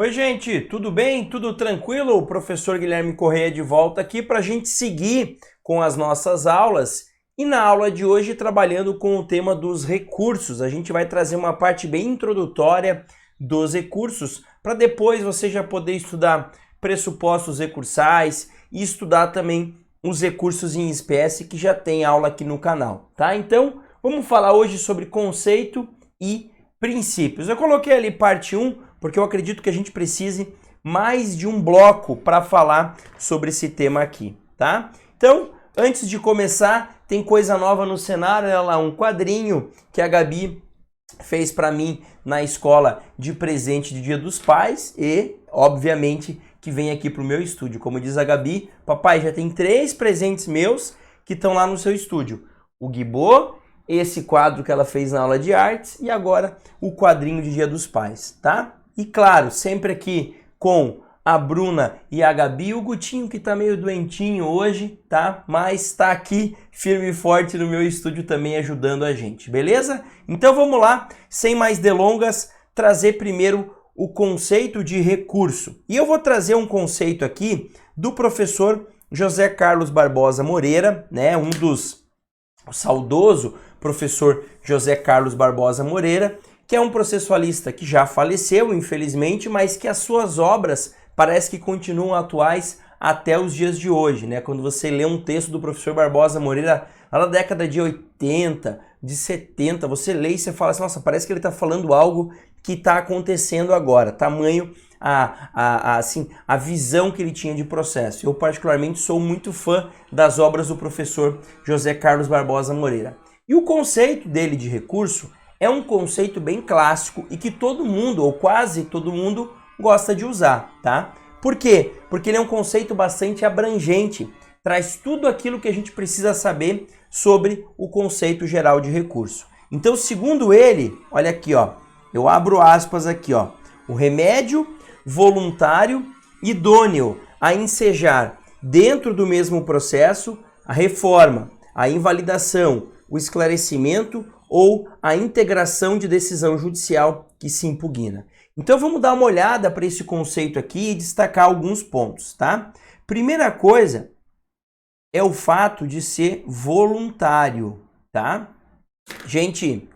Oi, gente, tudo bem? Tudo tranquilo? O professor Guilherme Correia de volta aqui para a gente seguir com as nossas aulas. E na aula de hoje, trabalhando com o tema dos recursos, a gente vai trazer uma parte bem introdutória dos recursos para depois você já poder estudar pressupostos recursais e estudar também os recursos em espécie que já tem aula aqui no canal, tá? Então, vamos falar hoje sobre conceito e princípios. Eu coloquei ali parte 1 porque eu acredito que a gente precise mais de um bloco para falar sobre esse tema aqui, tá? Então, antes de começar, tem coisa nova no cenário, olha lá, um quadrinho que a Gabi fez para mim na escola de presente de Dia dos Pais e, obviamente, que vem aqui para o meu estúdio. Como diz a Gabi, papai, já tem 3 presentes meus que estão lá no seu estúdio. O Guibô, esse quadro que ela fez na aula de artes e agora o quadrinho de Dia dos Pais, tá? E claro, sempre aqui com a Bruna e a Gabi, o Gutinho que tá meio doentinho hoje, tá? Mas tá aqui firme e forte no meu estúdio também ajudando a gente, beleza? Então vamos lá, sem mais delongas, trazer primeiro o conceito de recurso. E eu vou trazer um conceito aqui do professor José Carlos Barbosa Moreira, né? O saudoso professor José Carlos Barbosa Moreira, que é um processualista que já faleceu, infelizmente, mas que as suas obras parece que continuam atuais até os dias de hoje, né? Quando você lê um texto do professor Barbosa Moreira lá da década de 80, de 70, você lê e você fala assim, nossa, parece que ele está falando algo que está acontecendo agora, tamanho a visão que ele tinha de processo. Eu particularmente sou muito fã das obras do professor José Carlos Barbosa Moreira. E o conceito dele de recurso é um conceito bem clássico e que todo mundo, ou quase todo mundo, gosta de usar, tá? Por quê? Porque ele é um conceito bastante abrangente, traz tudo aquilo que a gente precisa saber sobre o conceito geral de recurso. Então, segundo ele, olha aqui, ó, eu abro aspas aqui, ó, o remédio voluntário idôneo a ensejar dentro do mesmo processo a reforma, a invalidação, o esclarecimento ou a integração de decisão judicial que se impugna. Então vamos dar uma olhada para esse conceito aqui e destacar alguns pontos, tá? Primeira coisa é o fato de ser voluntário, tá? Gente,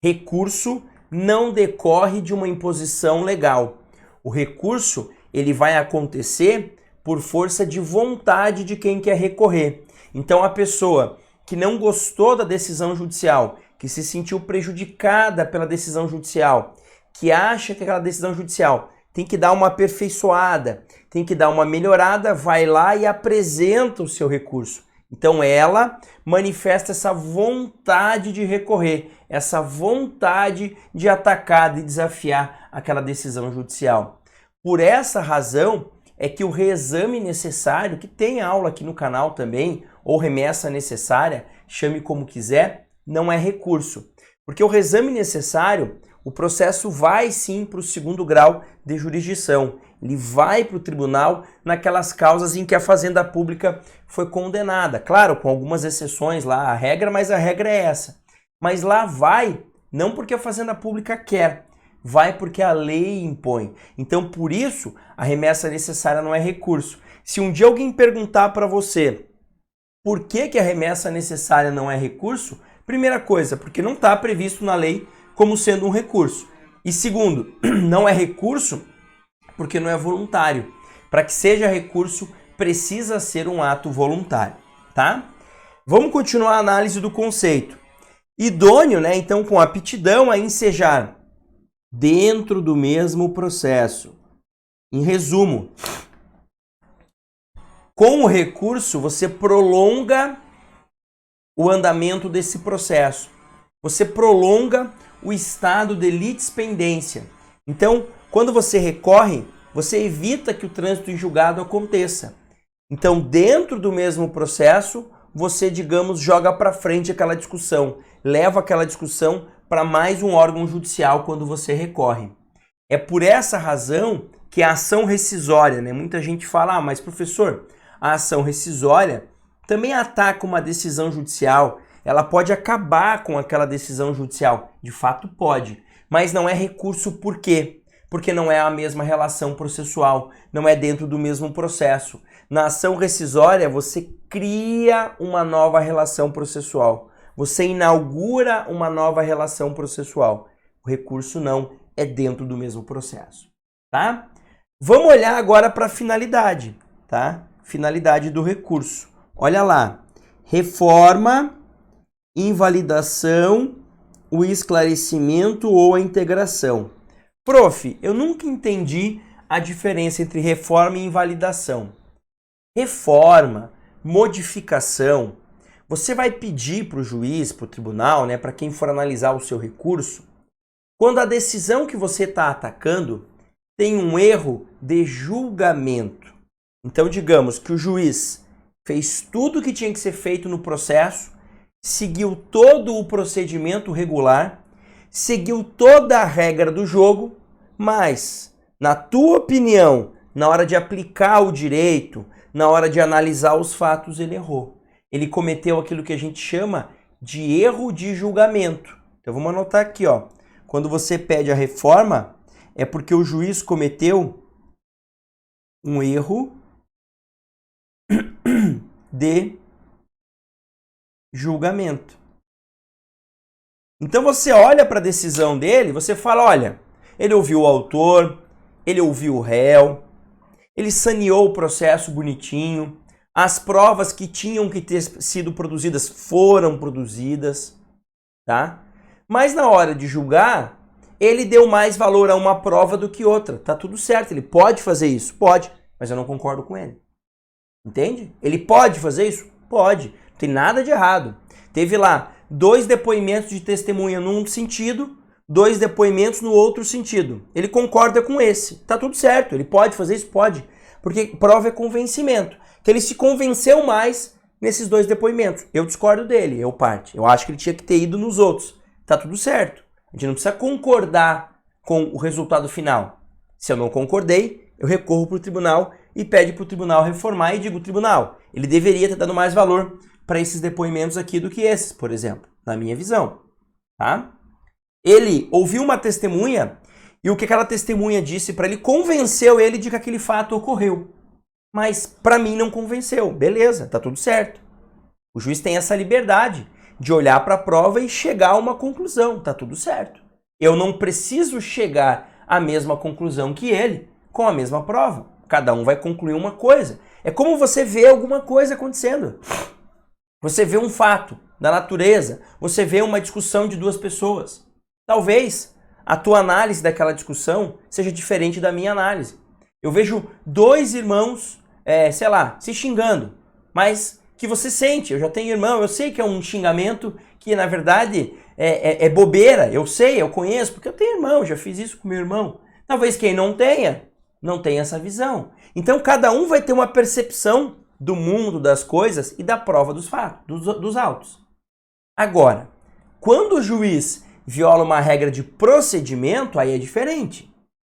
recurso não decorre de uma imposição legal. O recurso, ele vai acontecer por força de vontade de quem quer recorrer. Então a pessoa que não gostou da decisão judicial, que se sentiu prejudicada pela decisão judicial, que acha que aquela decisão judicial tem que dar uma aperfeiçoada, tem que dar uma melhorada, vai lá e apresenta o seu recurso. Então ela manifesta essa vontade de recorrer, essa vontade de atacar, de desafiar aquela decisão judicial. Por essa razão é que o reexame necessário, que tem aula aqui no canal também, ou remessa necessária, chame como quiser, não é recurso. Porque o reexame necessário, o processo vai sim para o 2º grau de jurisdição. Ele vai para o tribunal naquelas causas em que a Fazenda Pública foi condenada. Claro, com algumas exceções lá, a regra, mas a regra é essa. Mas lá vai, não porque a Fazenda Pública quer, vai porque a lei impõe. Então, por isso, a remessa necessária não é recurso. Se um dia alguém perguntar para você por que a remessa necessária não é recurso, primeira coisa, porque não está previsto na lei como sendo um recurso. E segundo, não é recurso porque não é voluntário. Para que seja recurso, precisa ser um ato voluntário, tá? Vamos continuar a análise do conceito. Idôneo, né? Então, com aptidão a ensejar dentro do mesmo processo. Em resumo, com o recurso, você prolonga o andamento desse processo. Você prolonga o estado de litispendência. Então, quando você recorre, você evita que o trânsito em julgado aconteça. Então, dentro do mesmo processo, você, digamos, joga para frente aquela discussão, leva aquela discussão para mais um órgão judicial quando você recorre. É por essa razão que a ação rescisória, né? Muita gente fala, mas professor, a ação rescisória também ataca uma decisão judicial, ela pode acabar com aquela decisão judicial. De fato pode, mas não é recurso por quê? porque não é a mesma relação processual, não é dentro do mesmo processo. Na ação rescisória, você cria uma nova relação processual. Você inaugura uma nova relação processual. O recurso não, é dentro do mesmo processo, tá? Vamos olhar agora para a finalidade, tá? Finalidade do recurso. Olha lá. Reforma, invalidação, o esclarecimento ou a integração. Prof, eu nunca entendi a diferença entre reforma e invalidação. Reforma, modificação, você vai pedir para o juiz, para o tribunal, né, para quem for analisar o seu recurso, quando a decisão que você está atacando tem um erro de julgamento. Então, digamos que o juiz fez tudo o que tinha que ser feito no processo, seguiu todo o procedimento regular, seguiu toda a regra do jogo, mas, na tua opinião, na hora de aplicar o direito, na hora de analisar os fatos, ele errou. Ele cometeu aquilo que a gente chama de erro de julgamento. Então vamos anotar aqui, ó. Quando você pede a reforma, é porque o juiz cometeu um erro de julgamento. Então você olha para a decisão dele, você fala, olha, ele ouviu o autor, ele ouviu o réu, ele saneou o processo bonitinho, as provas que tinham que ter sido produzidas foram produzidas, tá? Mas na hora de julgar, ele deu mais valor a uma prova do que outra. Tá tudo certo, ele pode fazer isso? Pode, mas eu não concordo com ele. Entende? Ele pode fazer isso? Pode. Não tem nada de errado. Teve lá 2 depoimentos de testemunha num sentido, 2 depoimentos no outro sentido. Ele concorda com esse. Tá tudo certo. Ele pode fazer isso? Pode. Porque prova é convencimento. Então ele se convenceu mais nesses 2 depoimentos. Eu discordo dele, eu parte. Eu acho que ele tinha que ter ido nos outros. Tá tudo certo. A gente não precisa concordar com o resultado final. Se eu não concordei, eu recorro para o tribunal e pede para o tribunal reformar e digo, tribunal, ele deveria ter dado mais valor para esses depoimentos aqui do que esses, por exemplo, na minha visão. Tá? Ele ouviu uma testemunha e o que aquela testemunha disse para ele convenceu ele de que aquele fato ocorreu. Mas para mim não convenceu. Beleza, tá tudo certo. O juiz tem essa liberdade de olhar para a prova e chegar a uma conclusão. Tá tudo certo. Eu não preciso chegar à mesma conclusão que ele com a mesma prova. Cada um vai concluir uma coisa. É como você vê alguma coisa acontecendo. Você vê um fato da natureza, você vê uma discussão de 2 pessoas. Talvez a tua análise daquela discussão seja diferente da minha análise. Eu vejo 2 irmãos, sei lá, se xingando, mas que você sente. Eu já tenho irmão, eu sei que é um xingamento que na verdade é bobeira. Eu sei, eu conheço, porque eu tenho irmão, já fiz isso com meu irmão. Talvez quem não tenha essa visão. Então cada um vai ter uma percepção do mundo, das coisas e da prova dos fatos, dos autos. Agora, quando o juiz viola uma regra de procedimento, aí é diferente.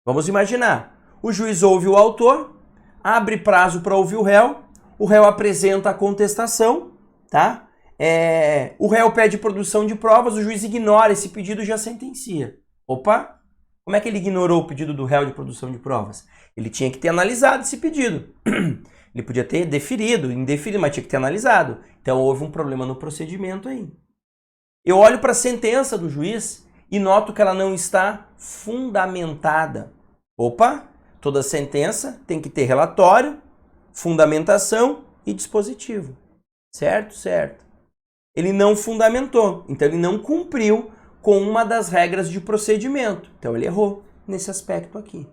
Vamos imaginar, o juiz ouve o autor, abre prazo para ouvir o réu apresenta a contestação, tá? O réu pede produção de provas, o juiz ignora esse pedido e já sentencia. Opa! Como é que ele ignorou o pedido do réu de produção de provas? Ele tinha que ter analisado esse pedido. Ele podia ter deferido, indeferido, mas tinha que ter analisado. Então houve um problema no procedimento aí. Eu olho para a sentença do juiz e noto que ela não está fundamentada. Opa! Toda sentença tem que ter relatório, fundamentação e dispositivo. Certo? Certo. Ele não fundamentou, então ele não cumpriu com uma das regras de procedimento. Então ele errou nesse aspecto aqui.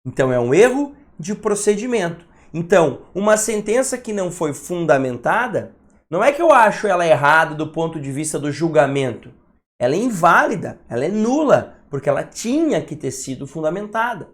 Então é um erro de procedimento. Então, uma sentença que não foi fundamentada, não é que eu acho ela errada do ponto de vista do julgamento. Ela é inválida, ela é nula, porque ela tinha que ter sido fundamentada.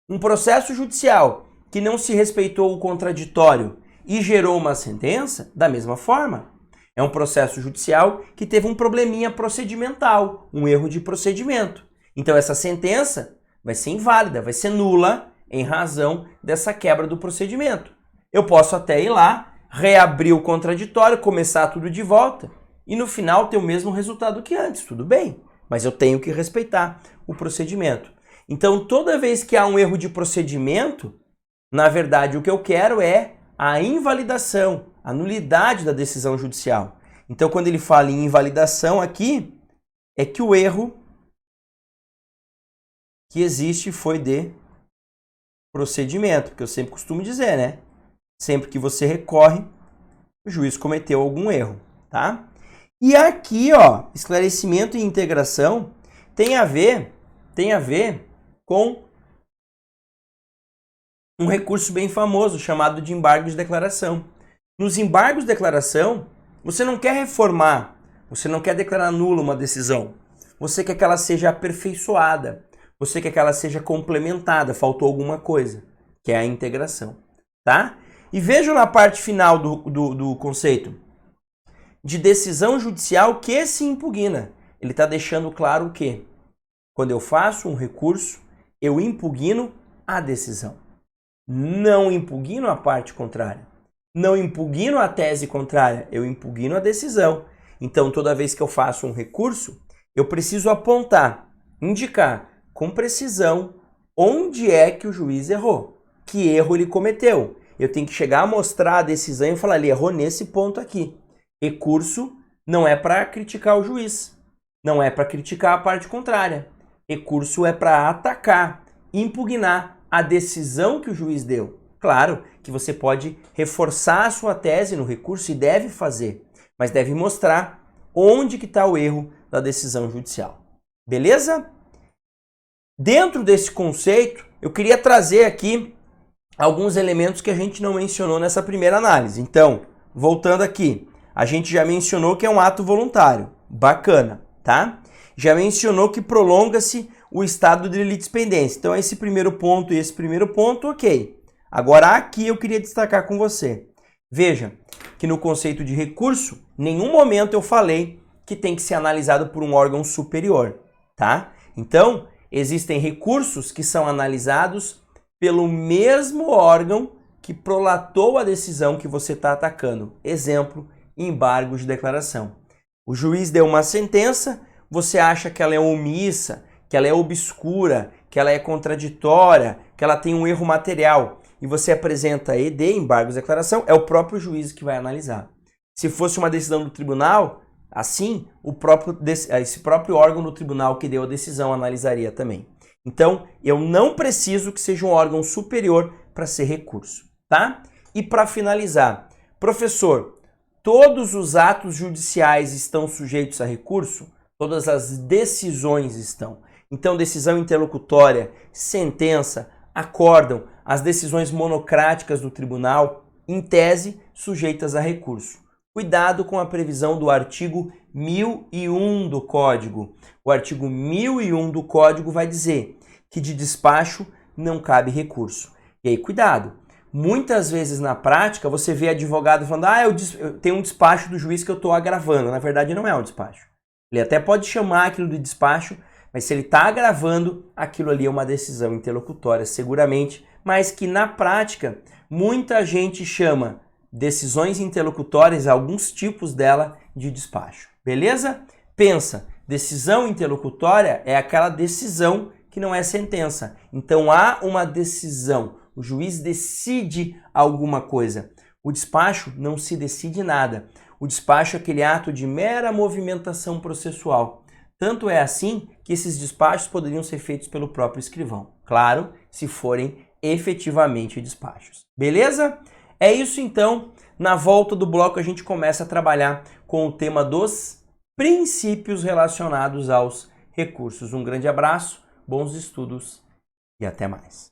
Um processo judicial que não se respeitou o contraditório e gerou uma sentença, da mesma forma, é um processo judicial que teve um probleminha procedimental, um erro de procedimento. Então essa sentença vai ser inválida, vai ser nula em razão dessa quebra do procedimento. Eu posso até ir lá, reabrir o contraditório, começar tudo de volta e no final ter o mesmo resultado que antes, tudo bem, mas eu tenho que respeitar o procedimento. Então, toda vez que há um erro de procedimento, na verdade, o que eu quero é a invalidação, a nulidade da decisão judicial. Então, quando ele fala em invalidação aqui, é que o erro que existe foi de procedimento, porque eu sempre costumo dizer, né? Sempre que você recorre, o juiz cometeu algum erro, tá? E aqui, ó, esclarecimento e integração tem a ver com um recurso bem famoso chamado de embargo de declaração. Nos embargos de declaração, você não quer reformar, você não quer declarar nula uma decisão. Você quer que ela seja aperfeiçoada, você quer que ela seja complementada, faltou alguma coisa, que é a integração, tá? E vejam na parte final do conceito de decisão judicial que se impugna. Ele está deixando claro o quê? Quando eu faço um recurso, eu impugno a decisão. Não impugno a parte contrária. Não impugno a tese contrária, eu impugno a decisão. Então, toda vez que eu faço um recurso, eu preciso apontar, indicar com precisão onde é que o juiz errou, que erro ele cometeu. Eu tenho que chegar a mostrar a decisão e falar, ele errou nesse ponto aqui. Recurso não é para criticar o juiz, não é para criticar a parte contrária. Recurso é para atacar, impugnar a decisão que o juiz deu. Claro que você pode reforçar a sua tese no recurso e deve fazer, mas deve mostrar onde que está o erro da decisão judicial. Beleza? Dentro desse conceito, eu queria trazer aqui alguns elementos que a gente não mencionou nessa primeira análise. Então, voltando aqui, a gente já mencionou que é um ato voluntário. Bacana, tá? Já mencionou que prolonga-se o estado de litispendência. Então, esse primeiro ponto e esse primeiro ponto, ok. Agora, aqui eu queria destacar com você. Veja que no conceito de recurso, em nenhum momento eu falei que tem que ser analisado por um órgão superior, tá? Então, existem recursos que são analisados pelo mesmo órgão que prolatou a decisão que você está atacando. Exemplo, embargo de declaração. O juiz deu uma sentença, você acha que ela é omissa, que ela é obscura, que ela é contraditória, que ela tem um erro material, e você apresenta ED, embargo de declaração, é o próprio juiz que vai analisar. Se fosse uma decisão do tribunal, assim, esse próprio órgão do tribunal que deu a decisão analisaria também. Então, eu não preciso que seja um órgão superior para ser recurso, tá? E para finalizar, professor, todos os atos judiciais estão sujeitos a recurso? Todas as decisões estão. Então, decisão interlocutória, sentença, acórdão, as decisões monocráticas do tribunal, em tese, sujeitas a recurso. Cuidado com a previsão do artigo 1001 do Código. O artigo 1001 do Código vai dizer que de despacho não cabe recurso. E aí, cuidado. Muitas vezes na prática você vê advogado falando, eu tenho um despacho do juiz que eu estou agravando. Na verdade, não é um despacho. Ele até pode chamar aquilo de despacho, mas se ele está agravando, aquilo ali é uma decisão interlocutória, seguramente, mas que na prática muita gente chama decisões interlocutórias, alguns tipos dela, de despacho. Beleza? Pensa, decisão interlocutória é aquela decisão que não é sentença. Então há uma decisão, o juiz decide alguma coisa. O despacho não se decide nada. O despacho é aquele ato de mera movimentação processual. Tanto é assim que esses despachos poderiam ser feitos pelo próprio escrivão. Claro, se forem efetivamente despachos. Beleza? É isso então. Na volta do bloco a gente começa a trabalhar com o tema dos princípios relacionados aos recursos. Um grande abraço, bons estudos e até mais.